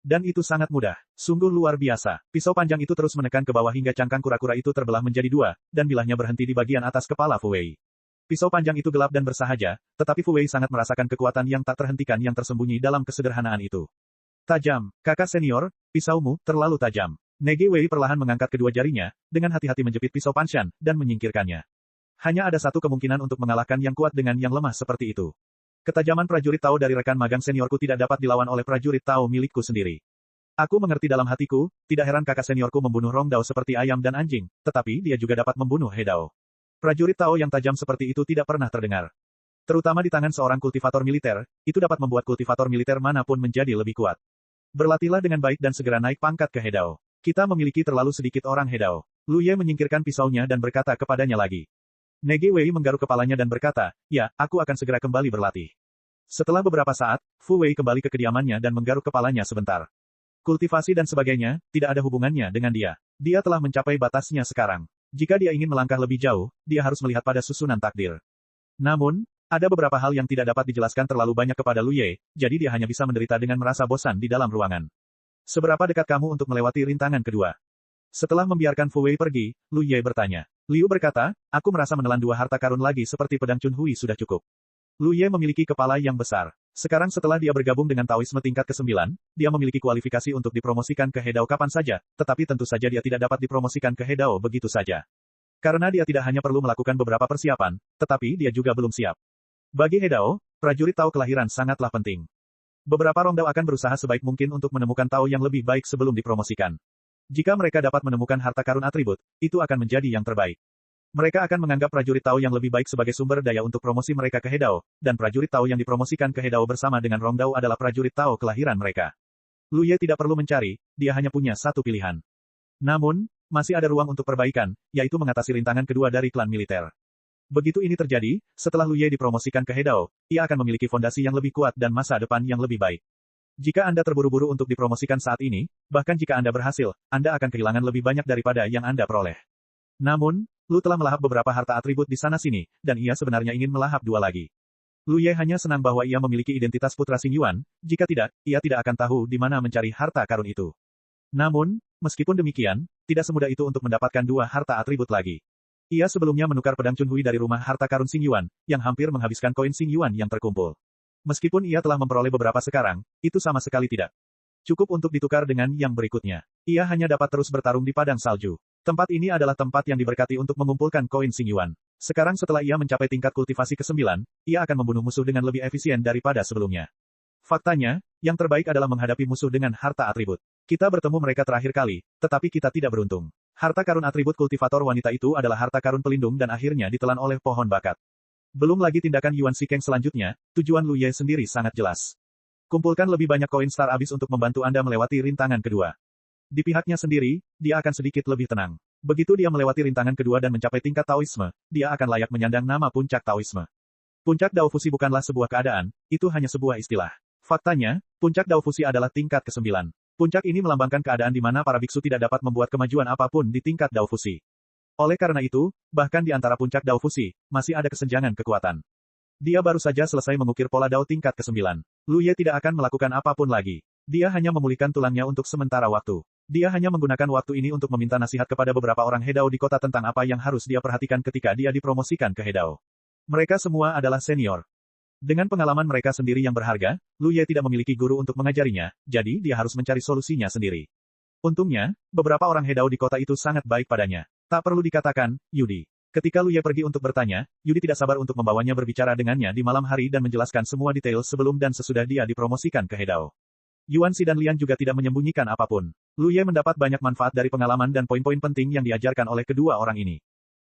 S1: Dan itu sangat mudah. Sungguh luar biasa. Pisau panjang itu terus menekan ke bawah hingga cangkang kura-kura itu terbelah menjadi 2, dan bilahnya berhenti di bagian atas kepala Fu Wei. Pisau panjang itu gelap dan bersahaja, tetapi Fu Wei sangat merasakan kekuatan yang tak terhentikan yang tersembunyi dalam kesederhanaan itu. Tajam, kakak senior, pisaumu terlalu tajam. Negi Wei perlahan mengangkat kedua jarinya, dengan hati-hati menjepit pisau Panshan, dan menyingkirkannya. Hanya ada satu kemungkinan untuk mengalahkan yang kuat dengan yang lemah seperti itu. Ketajaman prajurit Tao dari rekan magang seniorku tidak dapat dilawan oleh prajurit Tao milikku sendiri. Aku mengerti dalam hatiku, tidak heran kakak seniorku membunuh Rong Dao seperti ayam dan anjing, tetapi dia juga dapat membunuh He Dao. Prajurit Tao yang tajam seperti itu tidak pernah terdengar. Terutama di tangan seorang kultivator militer, itu dapat membuat kultivator militer manapun menjadi lebih kuat. Berlatihlah dengan baik dan segera naik pangkat ke He Dao. Kita memiliki terlalu sedikit orang He Dao. Lu Ye menyingkirkan pisaunya dan berkata kepadanya lagi. Negi Wei menggaruk kepalanya dan berkata, ya, aku akan segera kembali berlatih. Setelah beberapa saat, Fu Wei kembali ke kediamannya dan menggaruk kepalanya sebentar. Kultivasi dan sebagainya, tidak ada hubungannya dengan dia. Dia telah mencapai batasnya sekarang. Jika dia ingin melangkah lebih jauh, dia harus melihat pada susunan takdir. Namun, ada beberapa hal yang tidak dapat dijelaskan terlalu banyak kepada Lu Ye, jadi dia hanya bisa menderita dengan merasa bosan di dalam ruangan. Seberapa dekat kamu untuk melewati rintangan kedua? Setelah membiarkan Fu Wei pergi, Lu Ye bertanya. Liu berkata, aku merasa menelan 2 harta karun lagi seperti pedang Chun Hui sudah cukup. Lu Ye memiliki kepala yang besar. Sekarang setelah dia bergabung dengan Taoisme tingkat ke-9, dia memiliki kualifikasi untuk dipromosikan ke He Dao kapan saja, tetapi tentu saja dia tidak dapat dipromosikan ke He Dao begitu saja. Karena dia tidak hanya perlu melakukan beberapa persiapan, tetapi dia juga belum siap. Bagi He Dao, prajurit Tao kelahiran sangatlah penting. Beberapa Rong Dao akan berusaha sebaik mungkin untuk menemukan Tao yang lebih baik sebelum dipromosikan. Jika mereka dapat menemukan harta karun atribut, itu akan menjadi yang terbaik. Mereka akan menganggap prajurit Tao yang lebih baik sebagai sumber daya untuk promosi mereka ke He Dao, dan prajurit Tao yang dipromosikan ke He Dao bersama dengan Rong Dao adalah prajurit Tao kelahiran mereka. Lu Ye tidak perlu mencari, dia hanya punya satu pilihan. Namun, masih ada ruang untuk perbaikan, yaitu mengatasi rintangan kedua dari klan militer. Begitu ini terjadi, setelah Lu Ye dipromosikan ke He Dao, ia akan memiliki fondasi yang lebih kuat dan masa depan yang lebih baik. Jika Anda terburu-buru untuk dipromosikan saat ini, bahkan jika Anda berhasil, Anda akan kehilangan lebih banyak daripada yang Anda peroleh. Namun, Lu telah melahap beberapa harta atribut di sana-sini, dan ia sebenarnya ingin melahap 2 lagi. Lu Ye hanya senang bahwa ia memiliki identitas putra Xing Yuan, jika tidak, ia tidak akan tahu di mana mencari harta karun itu. Namun, meskipun demikian, tidak semudah itu untuk mendapatkan 2 harta atribut lagi. Ia sebelumnya menukar pedang Chun Hui dari rumah harta karun Xing Yuan, yang hampir menghabiskan koin Xing Yuan yang terkumpul. Meskipun ia telah memperoleh beberapa sekarang, itu sama sekali tidak cukup untuk ditukar dengan yang berikutnya. Ia hanya dapat terus bertarung di padang salju. Tempat ini adalah tempat yang diberkati untuk mengumpulkan koin Xing Yuan. Sekarang setelah ia mencapai tingkat kultivasi ke-9, ia akan membunuh musuh dengan lebih efisien daripada sebelumnya. Faktanya, yang terbaik adalah menghadapi musuh dengan harta atribut. Kita bertemu mereka terakhir kali, tetapi kita tidak beruntung. Harta karun atribut kultivator wanita itu adalah harta karun pelindung dan akhirnya ditelan oleh pohon bakat. Belum lagi tindakan Yuan Shikeng selanjutnya, tujuan Lu Ye sendiri sangat jelas. Kumpulkan lebih banyak koin Star Abyss untuk membantu Anda melewati rintangan kedua. Di pihaknya sendiri, dia akan sedikit lebih tenang. Begitu dia melewati rintangan kedua dan mencapai tingkat Taoisme, dia akan layak menyandang nama puncak Taoisme. Puncak Dao Fusi bukanlah sebuah keadaan, itu hanya sebuah istilah. Faktanya, puncak Dao Fusi adalah tingkat ke-9. Puncak ini melambangkan keadaan di mana para biksu tidak dapat membuat kemajuan apapun di tingkat Dao Fusi. Oleh karena itu, bahkan di antara puncak Dao Fusi, masih ada kesenjangan kekuatan. Dia baru saja selesai mengukir pola Dao tingkat ke-9. Lu Ye tidak akan melakukan apapun lagi. Dia hanya memulihkan tulangnya untuk sementara waktu. Dia hanya menggunakan waktu ini untuk meminta nasihat kepada beberapa orang He Dao di kota tentang apa yang harus dia perhatikan ketika dia dipromosikan ke He Dao. Mereka semua adalah senior. Dengan pengalaman mereka sendiri yang berharga, Lu Ye tidak memiliki guru untuk mengajarinya, jadi dia harus mencari solusinya sendiri. Untungnya, beberapa orang He Dao di kota itu sangat baik padanya. Tak perlu dikatakan, Yudi. Ketika Lu Ye pergi untuk bertanya, Yudi tidak sabar untuk membawanya berbicara dengannya di malam hari dan menjelaskan semua detail sebelum dan sesudah dia dipromosikan ke He Dao. Yuan Xi dan Lian juga tidak menyembunyikan apapun. Lu Ye mendapat banyak manfaat dari pengalaman dan poin-poin penting yang diajarkan oleh kedua orang ini.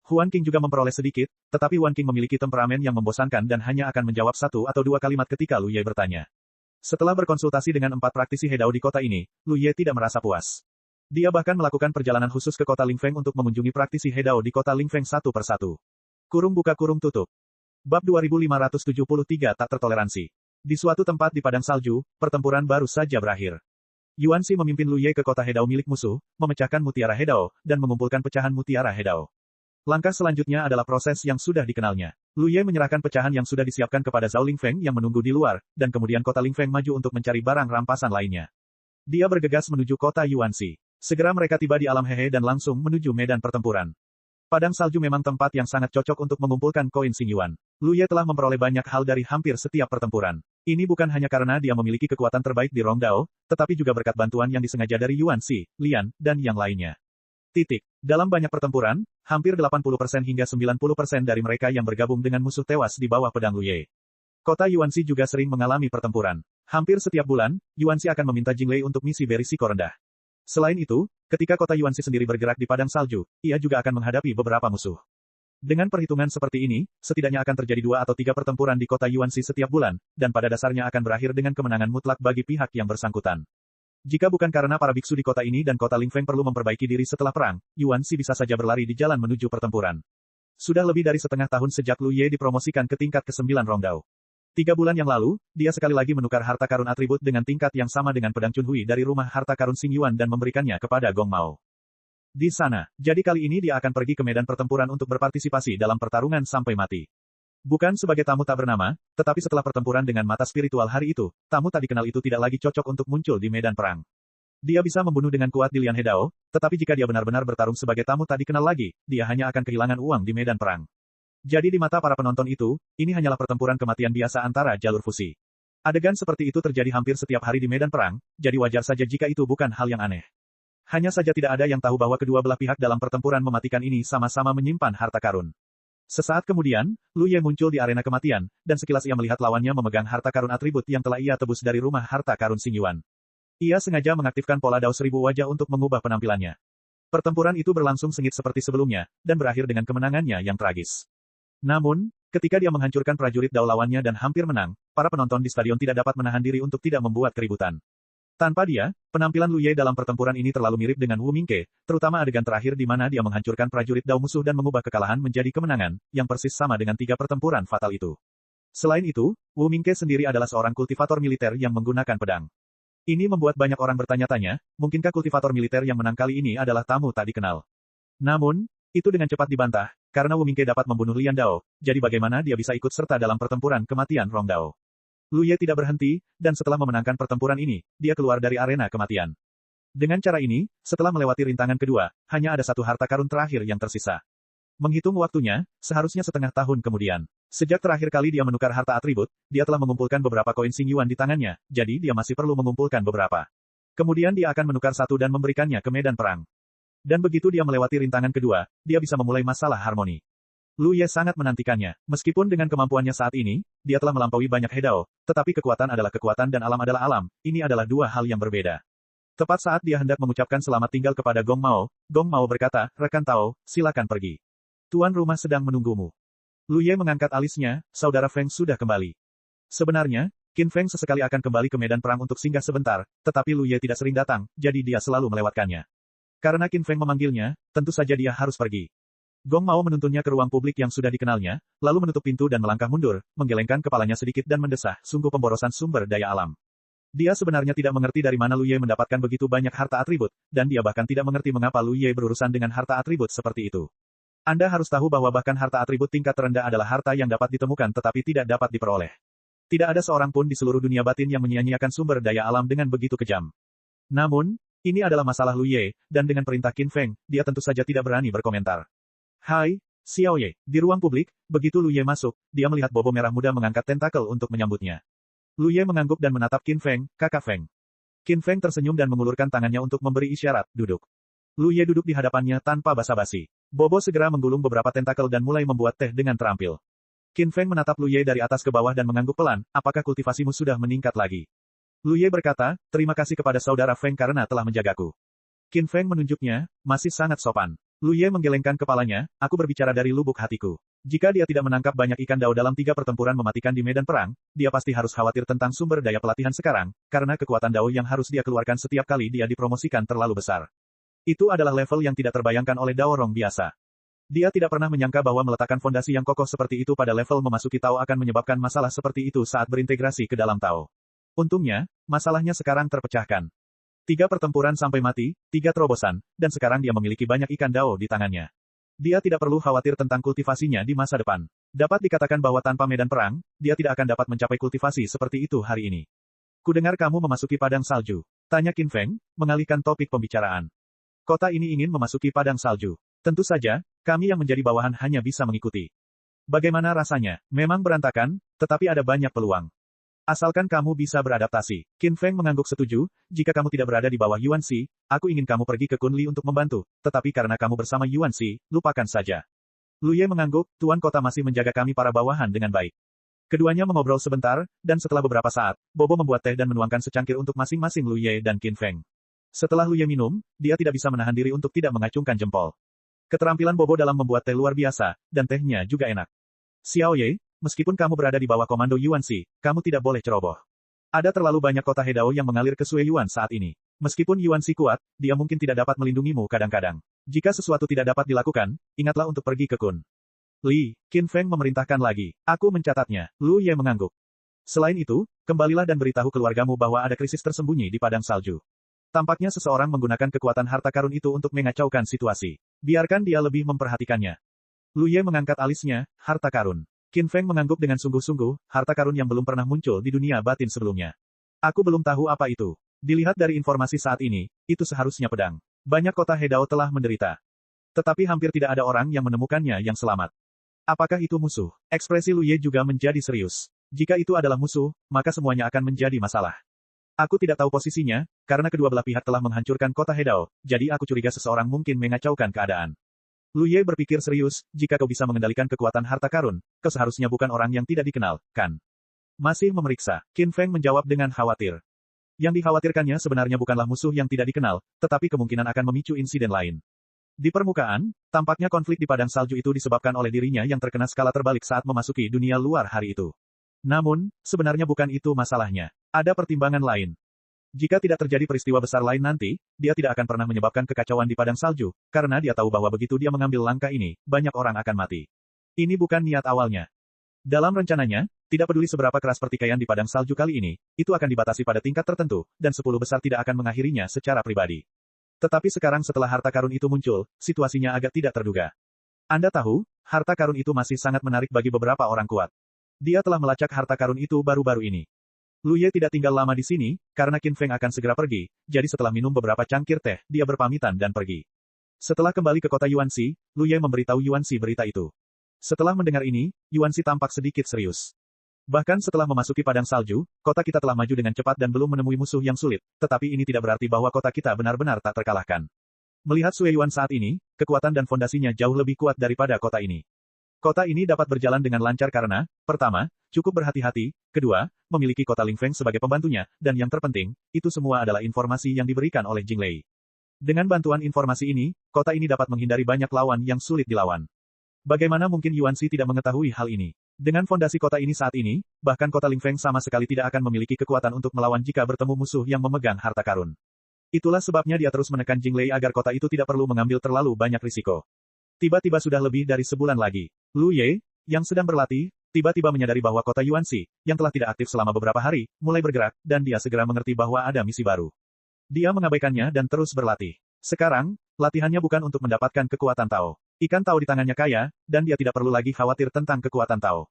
S1: Huan Qing juga memperoleh sedikit, tetapi Huan Qing memiliki temperamen yang membosankan dan hanya akan menjawab satu atau dua kalimat ketika Lu Ye bertanya. Setelah berkonsultasi dengan 4 praktisi Hedao di kota ini, Lu Ye tidak merasa puas. Dia bahkan melakukan perjalanan khusus ke kota Lingfeng untuk mengunjungi praktisi Hedao di kota Lingfeng satu persatu. Kurung buka kurung tutup. Bab 2573 tak tertoleransi. Di suatu tempat di padang salju, pertempuran baru saja berakhir. Yuan Xi memimpin Lu Ye ke kota Hedao milik musuh, memecahkan mutiara Hedao, dan mengumpulkan pecahan mutiara Hedao. Langkah selanjutnya adalah proses yang sudah dikenalnya. Lu Ye menyerahkan pecahan yang sudah disiapkan kepada Zhao Lingfeng yang menunggu di luar, dan kemudian kota Lingfeng maju untuk mencari barang rampasan lainnya. Dia bergegas menuju kota Yuan Xi. Segera mereka tiba di alam Hehe dan langsung menuju medan pertempuran. Padang salju memang tempat yang sangat cocok untuk mengumpulkan koin Xingyuan. Lu Ye telah memperoleh banyak hal dari hampir setiap pertempuran. Ini bukan hanya karena dia memiliki kekuatan terbaik di Rongdao, tetapi juga berkat bantuan yang disengaja dari Yuan Xi, Lian, dan yang lainnya. Dalam banyak pertempuran, hampir 80% hingga 90% dari mereka yang bergabung dengan musuh tewas di bawah pedang Lu Ye. Kota Yuan Xi juga sering mengalami pertempuran. Hampir setiap bulan, Yuan Xi akan meminta Jinglei untuk misi berisiko rendah. Selain itu, ketika kota Yuan Xi sendiri bergerak di padang salju, ia juga akan menghadapi beberapa musuh. Dengan perhitungan seperti ini, setidaknya akan terjadi 2 atau 3 pertempuran di kota Yuan Xi setiap bulan, dan pada dasarnya akan berakhir dengan kemenangan mutlak bagi pihak yang bersangkutan. Jika bukan karena para biksu di kota ini dan kota Lingfeng perlu memperbaiki diri setelah perang, Yuan Xi bisa saja berlari di jalan menuju pertempuran. Sudah lebih dari setengah tahun sejak Lu Ye dipromosikan ke tingkat ke-9 Rongdao. 3 bulan yang lalu, dia sekali lagi menukar harta karun atribut dengan tingkat yang sama dengan pedang Chunhui dari rumah harta karun Xingyuan dan memberikannya kepada Gong Mao. Di sana, jadi kali ini dia akan pergi ke medan pertempuran untuk berpartisipasi dalam pertarungan sampai mati. Bukan sebagai tamu tak bernama, tetapi setelah pertempuran dengan mata spiritual hari itu, tamu tak dikenal itu tidak lagi cocok untuk muncul di medan perang. Dia bisa membunuh dengan kuat di Lian Hedao, tetapi jika dia benar-benar bertarung sebagai tamu tak dikenal lagi, dia hanya akan kehilangan uang di medan perang. Jadi di mata para penonton itu, ini hanyalah pertempuran kematian biasa antara jalur fusi. Adegan seperti itu terjadi hampir setiap hari di medan perang, jadi wajar saja jika itu bukan hal yang aneh. Hanya saja tidak ada yang tahu bahwa kedua belah pihak dalam pertempuran mematikan ini sama-sama menyimpan harta karun. Sesaat kemudian, Lu Ye muncul di arena kematian, dan sekilas ia melihat lawannya memegang harta karun atribut yang telah ia tebus dari rumah harta karun Xingyuan. Ia sengaja mengaktifkan pola Dao 1000 wajah untuk mengubah penampilannya. Pertempuran itu berlangsung sengit seperti sebelumnya, dan berakhir dengan kemenangannya yang tragis. Namun, ketika dia menghancurkan prajurit Dao lawannya dan hampir menang, para penonton di stadion tidak dapat menahan diri untuk tidak membuat keributan. Tanpa dia, penampilan Lu Ye dalam pertempuran ini terlalu mirip dengan Wu Mingke, terutama adegan terakhir di mana dia menghancurkan prajurit Dao musuh dan mengubah kekalahan menjadi kemenangan, yang persis sama dengan 3 pertempuran fatal itu. Selain itu, Wu Mingke sendiri adalah seorang kultivator militer yang menggunakan pedang. Ini membuat banyak orang bertanya-tanya, mungkinkah kultivator militer yang menang kali ini adalah tamu tak dikenal. Namun, itu dengan cepat dibantah, karena Wu Mingke dapat membunuh Lian Dao, jadi bagaimana dia bisa ikut serta dalam pertempuran kematian Rongdao. Lu Ye tidak berhenti, dan setelah memenangkan pertempuran ini, dia keluar dari arena kematian. Dengan cara ini, setelah melewati rintangan kedua, hanya ada 1 harta karun terakhir yang tersisa. Menghitung waktunya, seharusnya setengah tahun kemudian. Sejak terakhir kali dia menukar harta atribut, dia telah mengumpulkan beberapa koin Xingyuan di tangannya, jadi dia masih perlu mengumpulkan beberapa. Kemudian dia akan menukar 1 dan memberikannya ke medan perang. Dan begitu dia melewati rintangan kedua, dia bisa memulai masalah harmoni. Lu Ye sangat menantikannya. Meskipun dengan kemampuannya saat ini, dia telah melampaui banyak Hedao, tetapi kekuatan adalah kekuatan dan alam adalah alam, ini adalah 2 hal yang berbeda. Tepat saat dia hendak mengucapkan selamat tinggal kepada Gong Mao berkata, "Rekan Tao, silakan pergi. Tuan rumah sedang menunggumu." Lu Ye mengangkat alisnya, saudara Feng sudah kembali. Sebenarnya, Qin Feng sesekali akan kembali ke medan perang untuk singgah sebentar, tetapi Lu Ye tidak sering datang, jadi dia selalu melewatkannya. Karena Qin Feng memanggilnya, tentu saja dia harus pergi. Gong Mao menuntunnya ke ruang publik yang sudah dikenalnya, lalu menutup pintu dan melangkah mundur, menggelengkan kepalanya sedikit dan mendesah, sungguh pemborosan sumber daya alam. Dia sebenarnya tidak mengerti dari mana Lu Ye mendapatkan begitu banyak harta atribut, dan dia bahkan tidak mengerti mengapa Lu Ye berurusan dengan harta atribut seperti itu. Anda harus tahu bahwa bahkan harta atribut tingkat terendah adalah harta yang dapat ditemukan tetapi tidak dapat diperoleh. Tidak ada seorang pun di seluruh dunia batin yang menyia-nyiakan sumber daya alam dengan begitu kejam. Namun, ini adalah masalah Lu Ye, dan dengan perintah Qin Feng, dia tentu saja tidak berani berkomentar. "Hai, Xiao Ye." Di ruang publik, begitu Lu Ye masuk, dia melihat Bobo merah muda mengangkat tentakel untuk menyambutnya. Lu Ye mengangguk dan menatap Qin Feng, "Kakak Feng." Qin Feng tersenyum dan mengulurkan tangannya untuk memberi isyarat, "Duduk." Lu Ye duduk di hadapannya tanpa basa-basi. Bobo segera menggulung beberapa tentakel dan mulai membuat teh dengan terampil. Qin Feng menatap Lu Ye dari atas ke bawah dan mengangguk pelan, "Apakah kultivasimu sudah meningkat lagi?" Lu Ye berkata, terima kasih kepada saudara Feng karena telah menjagaku. Qin Feng menunjuknya, masih sangat sopan. Lu Ye menggelengkan kepalanya, aku berbicara dari lubuk hatiku. Jika dia tidak menangkap banyak ikan dao dalam 3 pertempuran mematikan di medan perang, dia pasti harus khawatir tentang sumber daya pelatihan sekarang, karena kekuatan dao yang harus dia keluarkan setiap kali dia dipromosikan terlalu besar. Itu adalah level yang tidak terbayangkan oleh Daorong biasa. Dia tidak pernah menyangka bahwa meletakkan fondasi yang kokoh seperti itu pada level memasuki Tao akan menyebabkan masalah seperti itu saat berintegrasi ke dalam Tao. Untungnya, masalahnya sekarang terpecahkan. 3 pertempuran sampai mati, 3 terobosan, dan sekarang dia memiliki banyak ikan dao di tangannya. Dia tidak perlu khawatir tentang kultivasinya di masa depan. Dapat dikatakan bahwa tanpa medan perang, dia tidak akan dapat mencapai kultivasi seperti itu hari ini. Kudengar kamu memasuki padang salju. Tanya Qin Feng, mengalihkan topik pembicaraan. Kota ini ingin memasuki padang salju. Tentu saja, kami yang menjadi bawahan hanya bisa mengikuti. Bagaimana rasanya? Memang berantakan, tetapi ada banyak peluang. Asalkan kamu bisa beradaptasi. Qin Feng mengangguk setuju, jika kamu tidak berada di bawah Yuan Shi, aku ingin kamu pergi ke Kunli untuk membantu, tetapi karena kamu bersama Yuan Shi, lupakan saja. Lu Ye mengangguk, Tuan Kota masih menjaga kami para bawahan dengan baik. Keduanya mengobrol sebentar, dan setelah beberapa saat, Bobo membuat teh dan menuangkan secangkir untuk masing-masing Lu Ye dan Qin Feng. Setelah Lu Ye minum, dia tidak bisa menahan diri untuk tidak mengacungkan jempol. Keterampilan Bobo dalam membuat teh luar biasa, dan tehnya juga enak. Xiao Ye, meskipun kamu berada di bawah komando Yuan Shi, kamu tidak boleh ceroboh. Ada terlalu banyak kota Hedao yang mengalir ke Sui Yuan saat ini. Meskipun Yuan Shi kuat, dia mungkin tidak dapat melindungimu kadang-kadang. Jika sesuatu tidak dapat dilakukan, ingatlah untuk pergi ke Kun Li. Qin Feng memerintahkan lagi. Aku mencatatnya. Lu Ye mengangguk. Selain itu, kembalilah dan beritahu keluargamu bahwa ada krisis tersembunyi di padang salju. Tampaknya seseorang menggunakan kekuatan harta karun itu untuk mengacaukan situasi. Biarkan dia lebih memperhatikannya. Lu Ye mengangkat alisnya, harta karun. Qin Feng mengangguk dengan sungguh-sungguh, harta karun yang belum pernah muncul di dunia batin sebelumnya. Aku belum tahu apa itu. Dilihat dari informasi saat ini, itu seharusnya pedang. Banyak kota Hedao telah menderita. Tetapi hampir tidak ada orang yang menemukannya yang selamat. Apakah itu musuh? Ekspresi Lu Ye juga menjadi serius. Jika itu adalah musuh, maka semuanya akan menjadi masalah. Aku tidak tahu posisinya, karena kedua belah pihak telah menghancurkan kota Hedao, jadi aku curiga seseorang mungkin mengacaukan keadaan. Lu Ye berpikir serius, jika kau bisa mengendalikan kekuatan harta karun, kau seharusnya bukan orang yang tidak dikenal, kan? Masih memeriksa, Qin Feng menjawab dengan khawatir. Yang dikhawatirkannya sebenarnya bukanlah musuh yang tidak dikenal, tetapi kemungkinan akan memicu insiden lain. Di permukaan, tampaknya konflik di padang salju itu disebabkan oleh dirinya yang terkena skala terbalik saat memasuki dunia luar hari itu. Namun, sebenarnya bukan itu masalahnya. Ada pertimbangan lain. Jika tidak terjadi peristiwa besar lain nanti, dia tidak akan pernah menyebabkan kekacauan di padang salju, karena dia tahu bahwa begitu dia mengambil langkah ini, banyak orang akan mati. Ini bukan niat awalnya. Dalam rencananya, tidak peduli seberapa keras pertikaian di padang salju kali ini, itu akan dibatasi pada tingkat tertentu, dan 10 besar tidak akan mengakhirinya secara pribadi. Tetapi sekarang setelah harta karun itu muncul, situasinya agak tidak terduga. Anda tahu, harta karun itu masih sangat menarik bagi beberapa orang kuat. Dia telah melacak harta karun itu baru-baru ini. Lu Ye tidak tinggal lama di sini, karena Qin Feng akan segera pergi, jadi setelah minum beberapa cangkir teh, dia berpamitan dan pergi. Setelah kembali ke kota Yuan Shi, Lu Ye memberitahu Yuan Shi berita itu. Setelah mendengar ini, Yuan Shi tampak sedikit serius. Bahkan setelah memasuki padang salju, kota kita telah maju dengan cepat dan belum menemui musuh yang sulit, tetapi ini tidak berarti bahwa kota kita benar-benar tak terkalahkan. Melihat Sui Yuan saat ini, kekuatan dan fondasinya jauh lebih kuat daripada kota ini. Kota ini dapat berjalan dengan lancar karena, pertama, cukup berhati-hati, kedua, memiliki kota Ling Feng sebagai pembantunya, dan yang terpenting, itu semua adalah informasi yang diberikan oleh Jing Lei. Dengan bantuan informasi ini, kota ini dapat menghindari banyak lawan yang sulit dilawan. Bagaimana mungkin Yuan Shi tidak mengetahui hal ini? Dengan fondasi kota ini saat ini, bahkan kota Ling Feng sama sekali tidak akan memiliki kekuatan untuk melawan jika bertemu musuh yang memegang harta karun. Itulah sebabnya dia terus menekan Jing Lei agar kota itu tidak perlu mengambil terlalu banyak risiko. Tiba-tiba sudah lebih dari sebulan lagi. Lu Ye, yang sedang berlatih, tiba-tiba menyadari bahwa kota Yuan Shi, yang telah tidak aktif selama beberapa hari, mulai bergerak, dan dia segera mengerti bahwa ada misi baru. Dia mengabaikannya dan terus berlatih. Sekarang, latihannya bukan untuk mendapatkan kekuatan Tao. Ikan Tao di tangannya kaya, dan dia tidak perlu lagi khawatir tentang kekuatan Tao.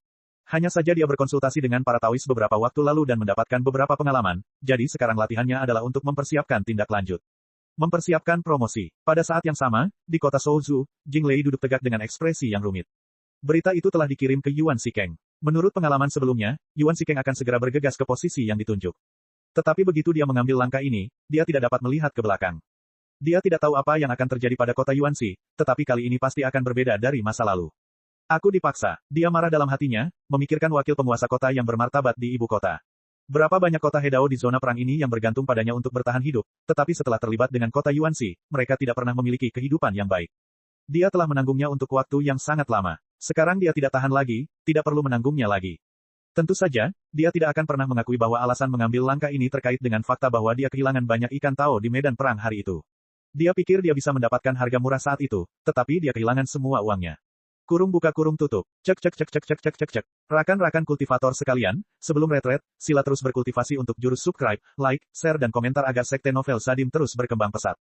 S1: Hanya saja dia berkonsultasi dengan para Taois beberapa waktu lalu dan mendapatkan beberapa pengalaman, jadi sekarang latihannya adalah untuk mempersiapkan tindak lanjut. Mempersiapkan promosi. Pada saat yang sama, di kota Souzhou, Jing Lei duduk tegak dengan ekspresi yang rumit. Berita itu telah dikirim ke Yuan Shikeng. Menurut pengalaman sebelumnya, Yuan Shikeng akan segera bergegas ke posisi yang ditunjuk. Tetapi begitu dia mengambil langkah ini, dia tidak dapat melihat ke belakang. Dia tidak tahu apa yang akan terjadi pada kota Yuan Shi, tetapi kali ini pasti akan berbeda dari masa lalu. Aku dipaksa. Dia marah dalam hatinya, memikirkan wakil penguasa kota yang bermartabat di ibu kota. Berapa banyak kota Hedao di zona perang ini yang bergantung padanya untuk bertahan hidup, tetapi setelah terlibat dengan kota Yuanxi, mereka tidak pernah memiliki kehidupan yang baik. Dia telah menanggungnya untuk waktu yang sangat lama. Sekarang dia tidak tahan lagi, tidak perlu menanggungnya lagi. Tentu saja, dia tidak akan pernah mengakui bahwa alasan mengambil langkah ini terkait dengan fakta bahwa dia kehilangan banyak ikan tao di medan perang hari itu. Dia pikir dia bisa mendapatkan harga murah saat itu, tetapi dia kehilangan semua uangnya. Kurung buka kurung tutup. Cek cek cek cek cek cek cek cek. Rakan-rakan kultivator sekalian, sebelum retret, sila terus berkultivasi untuk jurus subscribe, like, share dan komentar agar sekte novel Sadim terus berkembang pesat.